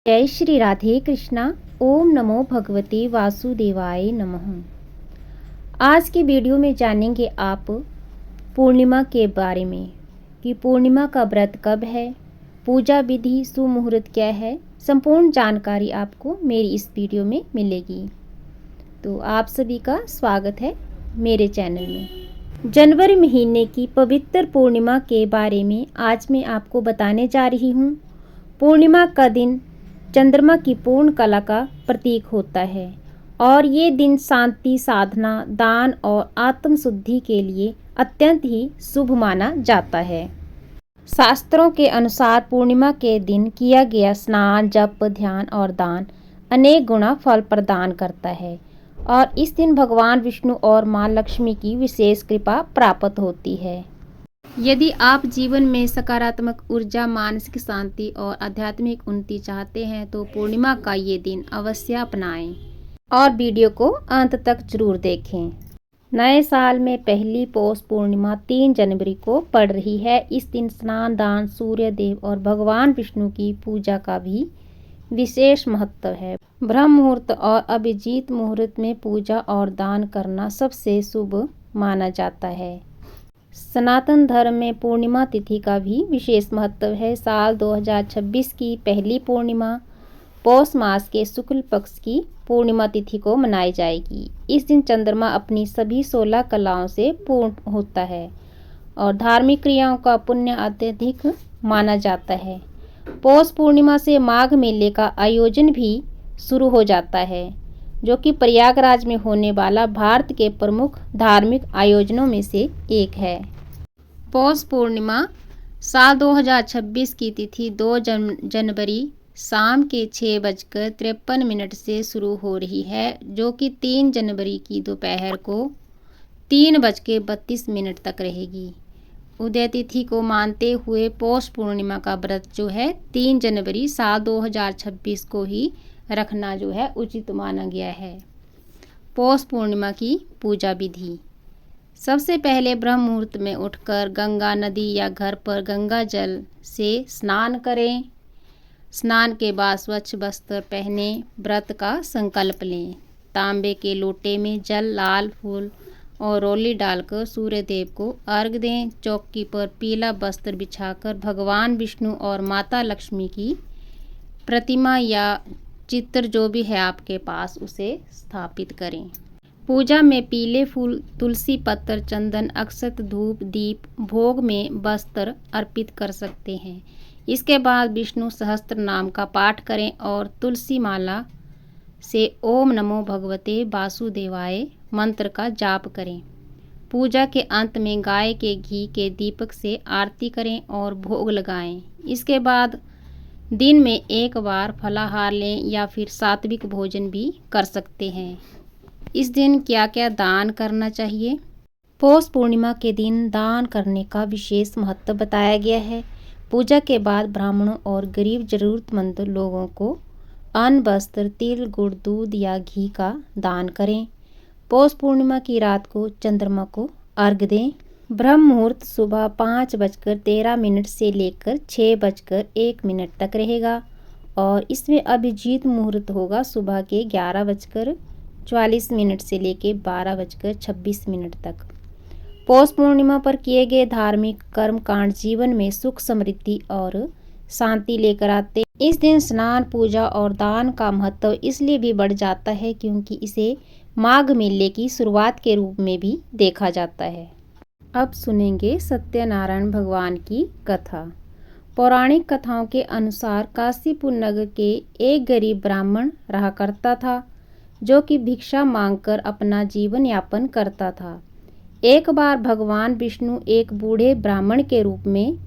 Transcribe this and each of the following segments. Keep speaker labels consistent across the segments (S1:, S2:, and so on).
S1: जय श्री राधे कृष्णा। ओम नमो भगवते वासुदेवाय नमः। आज की वीडियो में जानेंगे आप पूर्णिमा के बारे में कि पूर्णिमा का व्रत कब है, पूजा विधि, सुमुहूर्त क्या है। संपूर्ण जानकारी आपको मेरी इस वीडियो में मिलेगी। तो आप सभी का स्वागत है मेरे चैनल में। जनवरी महीने की पवित्र पूर्णिमा के बारे में आज मैं आपको बताने जा रही हूँ। पूर्णिमा का दिन चंद्रमा की पूर्ण कला का प्रतीक होता है और ये दिन शांति, साधना, दान और आत्मशुद्धि के लिए अत्यंत ही शुभ माना जाता है। शास्त्रों के अनुसार पूर्णिमा के दिन किया गया स्नान, जप, ध्यान और दान अनेक गुना फल प्रदान करता है और इस दिन भगवान विष्णु और माँ लक्ष्मी की विशेष कृपा प्राप्त होती है। यदि आप जीवन में सकारात्मक ऊर्जा, मानसिक शांति और आध्यात्मिक उन्नति चाहते हैं तो पूर्णिमा का ये दिन अवश्य अपनाएं और वीडियो को अंत तक जरूर देखें। नए साल में पहली पौष पूर्णिमा 3 जनवरी को पड़ रही है। इस दिन स्नान, दान, सूर्य देव और भगवान विष्णु की पूजा का भी विशेष महत्व है। ब्रह्म मुहूर्त और अभिजीत मुहूर्त में पूजा और दान करना सबसे शुभ माना जाता है। सनातन धर्म में पूर्णिमा तिथि का भी विशेष महत्व है। साल 2026 की पहली पूर्णिमा पौष मास के शुक्ल पक्ष की पूर्णिमा तिथि को मनाई जाएगी। इस दिन चंद्रमा अपनी सभी 16 कलाओं से पूर्ण होता है और धार्मिक क्रियाओं का पुण्य अत्यधिक माना जाता है। पौष पूर्णिमा से माघ मेले का आयोजन भी शुरू हो जाता है, जो कि प्रयागराज में होने वाला भारत के प्रमुख धार्मिक आयोजनों में से एक है। पौष पूर्णिमा साल 2026 की तिथि 2 जनवरी शाम के 6:53 से शुरू हो रही है, जो कि 3 जनवरी की दोपहर को 3:32 तक रहेगी। उदय तिथि को मानते हुए पौष पूर्णिमा का व्रत जो है 3 जनवरी साल 2026 को ही रखना जो है उचित माना गया है। पौष पूर्णिमा की पूजा विधि। सबसे पहले ब्रह्म मुहूर्त में उठकर गंगा नदी या घर पर गंगा जल से स्नान करें। स्नान के बाद स्वच्छ वस्त्र पहने व्रत का संकल्प लें। तांबे के लोटे में जल, लाल फूल और रोली डालकर सूर्य देव को अर्घ्य दें। चौकी पर पीला वस्त्र बिछाकर भगवान विष्णु और माता लक्ष्मी की प्रतिमा या चित्र जो भी है आपके पास उसे स्थापित करें। पूजा में पीले फूल, तुलसी पत्र, चंदन, अक्षत, धूप, दीप, भोग में वस्त्र अर्पित कर सकते हैं। इसके बाद विष्णु सहस्त्र नाम का पाठ करें और तुलसी माला से ओम नमो भगवते वासुदेवाय मंत्र का जाप करें। पूजा के अंत में गाय के घी के दीपक से आरती करें और भोग लगाएं। इसके बाद दिन में एक बार फलाहार लें या फिर सात्विक भोजन भी कर सकते हैं। इस दिन क्या क्या दान करना चाहिए? पौष पूर्णिमा के दिन दान करने का विशेष महत्व बताया गया है। पूजा के बाद ब्राह्मणों और गरीब जरूरतमंद लोगों को अन्न, वस्त्र, तिल, गुड़, दूध या घी का दान करें। पौष पूर्णिमा की रात को चंद्रमा को अर्घ्य दें। ब्रह्म मुहूर्त सुबह 5:13 से लेकर 6:01 तक रहेगा और इसमें अभिजीत मुहूर्त होगा सुबह के 11:44 से लेकर 12:26 तक। पौष पूर्णिमा पर किए गए धार्मिक कर्म कांड जीवन में सुख, समृद्धि और शांति लेकर आते। इस दिन स्नान, पूजा और दान का महत्व इसलिए भी बढ़ जाता है क्योंकि इसे माघ मेले की शुरुआत के रूप में भी देखा जाता है। अब सुनेंगे सत्यनारायण भगवान की कथा। पौराणिक कथाओं के अनुसार काशीपुर नगर के एक गरीब ब्राह्मण रहा करता था, जो कि भिक्षा मांगकर अपना जीवन यापन करता था। एक बार भगवान विष्णु एक बूढ़े ब्राह्मण के रूप में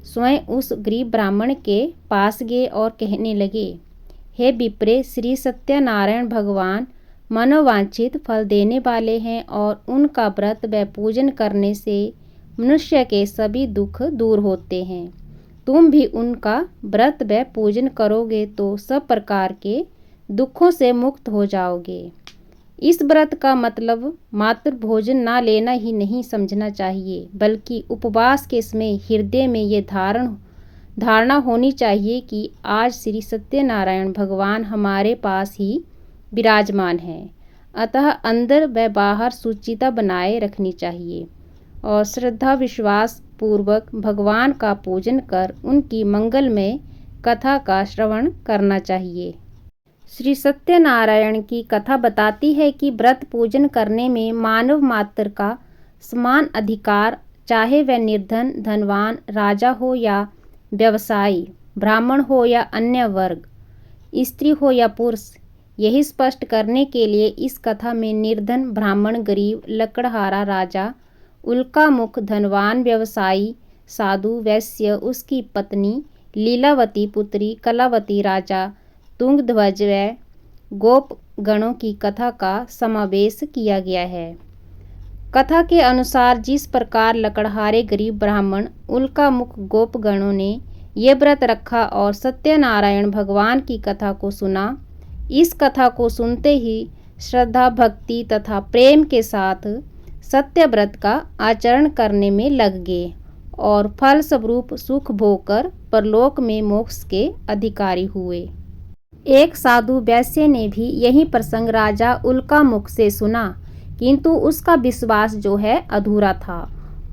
S1: स्वयं उस गरीब ब्राह्मण के पास गए और कहने लगे, हे विप्रे, श्री सत्यनारायण भगवान मनोवांछित फल देने वाले हैं और उनका व्रत व पूजन करने से मनुष्य के सभी दुख दूर होते हैं। तुम भी उनका व्रत व पूजन करोगे तो सब प्रकार के दुखों से मुक्त हो जाओगे। इस व्रत का मतलब मात्र भोजन ना लेना ही नहीं समझना चाहिए, बल्कि उपवास के समय हृदय में ये धारण धारणा होनी चाहिए कि आज श्री सत्यनारायण भगवान हमारे पास ही विराजमान है। अतः अंदर व बाहर शुचिता बनाए रखनी चाहिए और श्रद्धा विश्वास पूर्वक भगवान का पूजन कर उनकी मंगलमय कथा का श्रवण करना चाहिए। श्री सत्यनारायण की कथा बताती है कि व्रत पूजन करने में मानव मात्र का समान अधिकार, चाहे वह निर्धन धनवान राजा हो या व्यवसायी, ब्राह्मण हो या अन्य वर्ग, स्त्री हो या पुरुष। यही स्पष्ट करने के लिए इस कथा में निर्धन ब्राह्मण, गरीब लकड़हारा राजा, उल्कामुख धनवान व्यवसायी, साधु वैश्य, उसकी पत्नी लीलावती पुत्री कलावती राजा, तुंगध्वज व गोप गणों की कथा का समावेश किया गया है। कथा के अनुसार जिस प्रकार लकड़हारे गरीब ब्राह्मण, उल्कामुख गोप गणों ने ये व्रत रखा और सत्यनारायण भगवान की कथा को सुना, इस कथा को सुनते ही श्रद्धा भक्ति तथा प्रेम के साथ सत्य व्रत का आचरण करने में लग गए और फल स्वरूप सुख भोग कर परलोक में मोक्ष के अधिकारी हुए। एक साधु वैश्य ने भी यही प्रसंग राजा उल्कामुख से सुना, किंतु उसका विश्वास जो है अधूरा था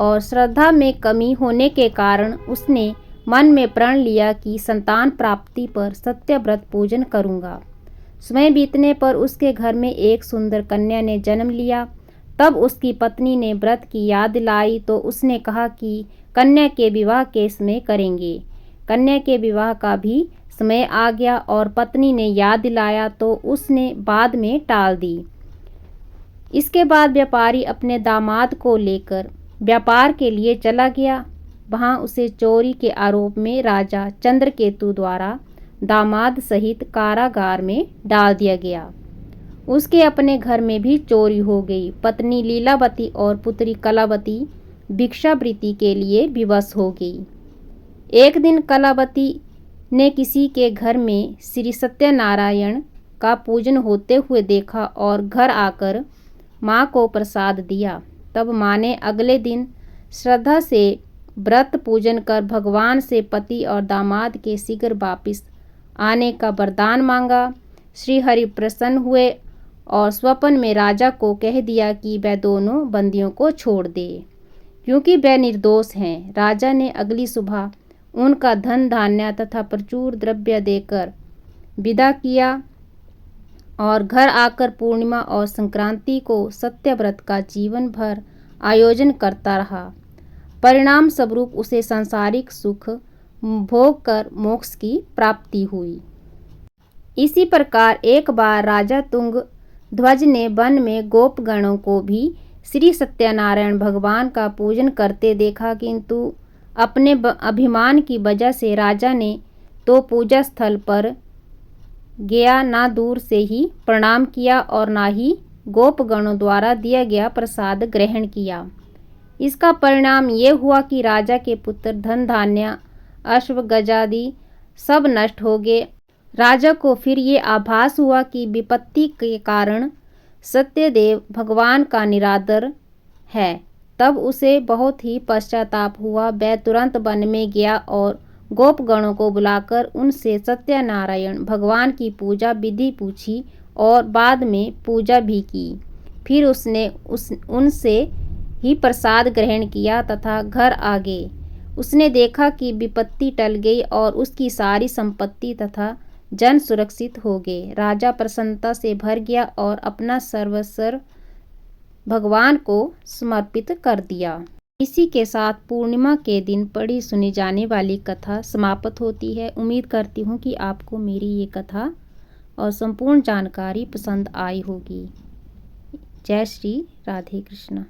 S1: और श्रद्धा में कमी होने के कारण उसने मन में प्रण लिया कि संतान प्राप्ति पर सत्य व्रत पूजन करूंगा। समय बीतने पर उसके घर में एक सुंदर कन्या ने जन्म लिया। तब उसकी पत्नी ने व्रत की याद दिलाई तो उसने कहा कि कन्या के विवाह के समय करेंगे। कन्या के विवाह का भी समय आ गया और पत्नी ने याद दिलाया तो उसने बाद में टाल दी। इसके बाद व्यापारी अपने दामाद को लेकर व्यापार के लिए चला गया। वहां उसे चोरी के आरोप में राजा चंद्रकेतु द्वारा दामाद सहित कारागार में डाल दिया गया। उसके अपने घर में भी चोरी हो गई। पत्नी लीलावती और पुत्री कलावती भिक्षावृत्ति के लिए विवश हो गई। एक दिन कलावती ने किसी के घर में श्री सत्यनारायण का पूजन होते हुए देखा और घर आकर माँ को प्रसाद दिया। तब माँ ने अगले दिन श्रद्धा से व्रत पूजन कर भगवान से पति और दामाद के शीघ्र वापिस आने का वरदान मांगा। श्री हरि प्रसन्न हुए और स्वप्न में राजा को कह दिया कि वह दोनों बंदियों को छोड़ दे, क्योंकि वह निर्दोष हैं। राजा ने अगली सुबह उनका धन धान्य तथा प्रचुर द्रव्य देकर विदा किया और घर आकर पूर्णिमा और संक्रांति को सत्यव्रत का जीवन भर आयोजन करता रहा। परिणाम स्वरूप उसे सांसारिक सुख भोग कर मोक्ष की प्राप्ति हुई। इसी प्रकार एक बार राजा तुंगध्वज ने वन में गोपगणों को भी श्री सत्यनारायण भगवान का पूजन करते देखा, किंतु अपने अभिमान की वजह से राजा ने तो पूजा स्थल पर गया ना दूर से ही प्रणाम किया और ना ही गोपगणों द्वारा दिया गया प्रसाद ग्रहण किया। इसका परिणाम ये हुआ कि राजा के पुत्र धन धान्य अश्व गजादि सब नष्ट हो गए। राजा को फिर ये आभास हुआ कि विपत्ति के कारण सत्यदेव भगवान का निरादर है। तब उसे बहुत ही पश्चाताप हुआ। वह तुरंत वन में गया और गोपगणों को बुलाकर उनसे सत्यनारायण भगवान की पूजा विधि पूछी और बाद में पूजा भी की। फिर उसने उनसे ही प्रसाद ग्रहण किया तथा घर आ गए। उसने देखा कि विपत्ति टल गई और उसकी सारी संपत्ति तथा जन सुरक्षित हो गए। राजा प्रसन्नता से भर गया और अपना सर्वस्व भगवान को समर्पित कर दिया। इसी के साथ पूर्णिमा के दिन पढ़ी सुनी जाने वाली कथा समाप्त होती है। उम्मीद करती हूँ कि आपको मेरी ये कथा और संपूर्ण जानकारी पसंद आई होगी। जय श्री राधे कृष्णा।